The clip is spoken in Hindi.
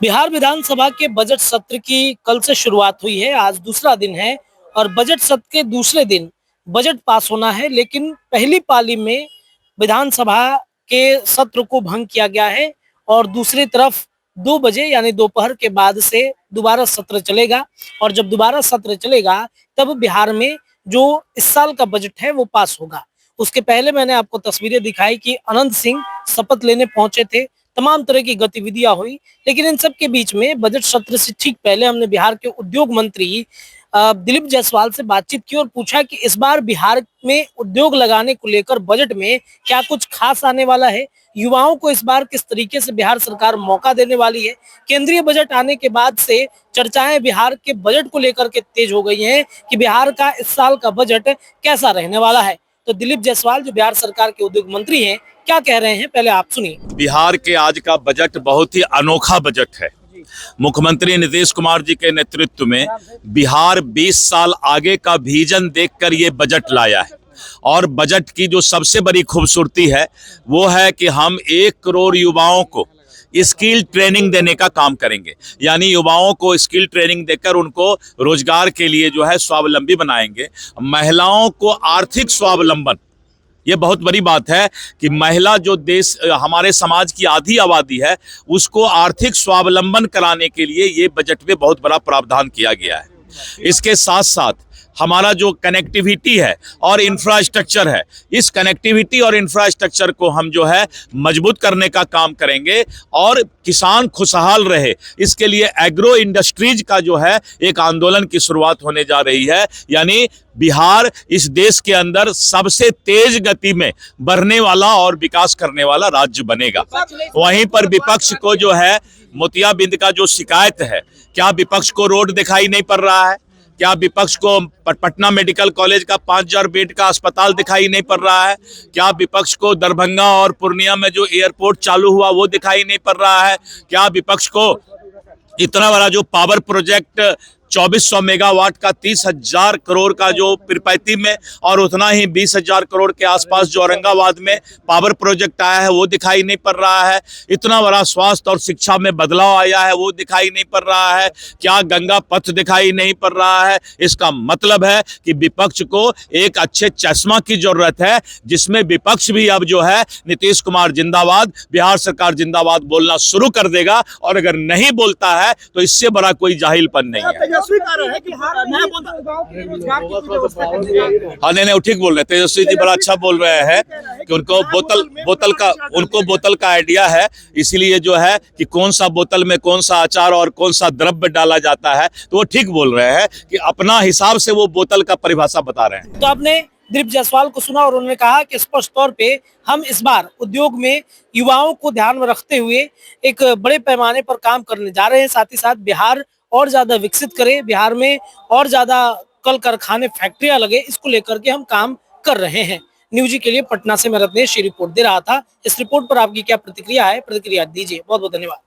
बिहार विधानसभा के बजट सत्र की कल से शुरुआत हुई है। आज दूसरा दिन है और बजट सत्र के दूसरे दिन बजट पास होना है, लेकिन पहली पाली में विधानसभा के सत्र को भंग किया गया है और दूसरी तरफ 2 बजे यानी दोपहर के बाद से दोबारा सत्र चलेगा। और जब दोबारा सत्र चलेगा तब बिहार में जो इस साल का बजट है वो पास होगा। उसके पहले मैंने आपको तस्वीरें दिखाई कि अनंत सिंह शपथ लेने पहुंचे थे, तमाम तरह की गतिविधियां हुई। लेकिन इन सब के बीच में बजट सत्र से ठीक पहले हमने बिहार के उद्योग मंत्री दिलीप जायसवाल से बातचीत की और पूछा कि इस बार बिहार में उद्योग लगाने को लेकर बजट में क्या कुछ खास आने वाला है, युवाओं को इस बार किस तरीके से बिहार सरकार मौका देने वाली है। केंद्रीय बजट आने के बाद से चर्चाएं बिहार के बजट को लेकर के तेज हो गई हैं कि बिहार का इस साल का बजट कैसा रहने वाला है। तो दिलीप जायसवाल जो बिहार सरकार के उद्योग मंत्री हैं, क्या कह रहे हैं पहले आप सुनिए। बिहार के आज का बजट बहुत ही अनोखा बजट है। मुख्यमंत्री नीतीश कुमार जी के नेतृत्व में बिहार 20 साल आगे का विजन देखकर ये बजट लाया है। और बजट की जो सबसे बड़ी खूबसूरती है वो है कि हम 1 करोड़ युवाओं को स्किल ट्रेनिंग देने का काम करेंगे। यानी युवाओं को स्किल ट्रेनिंग देकर उनको रोजगार के लिए जो है स्वावलंबी बनाएंगे। महिलाओं को आर्थिक स्वावलंबन, ये बहुत बड़ी बात है कि महिला जो देश हमारे समाज की आधी आबादी है उसको आर्थिक स्वावलंबन कराने के लिए ये बजट में बहुत बड़ा प्रावधान किया गया है। इसके साथ साथ हमारा जो कनेक्टिविटी है और इंफ्रास्ट्रक्चर है, इस कनेक्टिविटी और इंफ्रास्ट्रक्चर को हम जो है मजबूत करने का काम करेंगे और किसान खुशहाल रहे, इसके लिए एग्रो इंडस्ट्रीज का जो है एक आंदोलन की शुरुआत होने जा रही है। यानी बिहार इस देश के अंदर सबसे तेज गति में बढ़ने वाला और विकास करने वाला राज्य बनेगा। वहीं पर विपक्ष को जो है मोतियाबिंद का जो शिकायत है, क्या विपक्ष को रोड दिखाई नहीं पड़ रहा है? क्या विपक्ष को पटना मेडिकल कॉलेज का 5000 बेड का अस्पताल दिखाई नहीं पड़ रहा है? क्या विपक्ष को दरभंगा और पूर्णिया में जो एयरपोर्ट चालू हुआ वो दिखाई नहीं पड़ रहा है? क्या विपक्ष को इतना बड़ा जो पावर प्रोजेक्ट 2400 मेगावाट का 30,000 करोड़ का जो पीरपैंती में और उतना ही 20,000 करोड़ के आसपास जो औरंगाबाद में पावर प्रोजेक्ट आया है वो दिखाई नहीं पड़ रहा है? इतना बड़ा स्वास्थ्य और शिक्षा में बदलाव आया है वो दिखाई नहीं पड़ रहा है? क्या गंगा पथ दिखाई नहीं पड़ रहा है? इसका मतलब है कि विपक्ष को एक अच्छे चश्मा की जरूरत है, जिसमें विपक्ष भी अब जो है नीतीश कुमार जिंदाबाद, बिहार सरकार जिंदाबाद बोलना शुरू कर देगा। और अगर नहीं बोलता है तो इससे बड़ा कोई जाहिलपन नहीं है। हाँ नहीं ठीक बोल रहे हैं, तेजस्वी जी बड़ा अच्छा बोल रहे हैं कि उनको बोतल का आइडिया है। इसीलिए जो है कि कौन सा बोतल में कौन सा अचार और कौन सा द्रव्य डाला जाता है, तो वो ठीक बोल रहे हैं कि अपना हिसाब से वो बोतल का परिभाषा बता रहे हैं। तो आपने दिलीप जायसवाल को सुना और उन्होंने कहा कि स्पष्ट तौर पे हम इस बार उद्योग में युवाओं को ध्यान में रखते हुए एक बड़े पैमाने पर काम करने जा रहे हैं। साथ ही साथ बिहार और ज्यादा विकसित करे, बिहार में और ज्यादा कल कारखाने फैक्ट्रियां लगे, इसको लेकर के हम काम कर रहे हैं। न्यूज के लिए पटना से मैं रत्नेश रिपोर्ट दे रहा था। इस रिपोर्ट पर आपकी क्या प्रतिक्रिया है, प्रतिक्रिया दीजिए। बहुत बहुत धन्यवाद।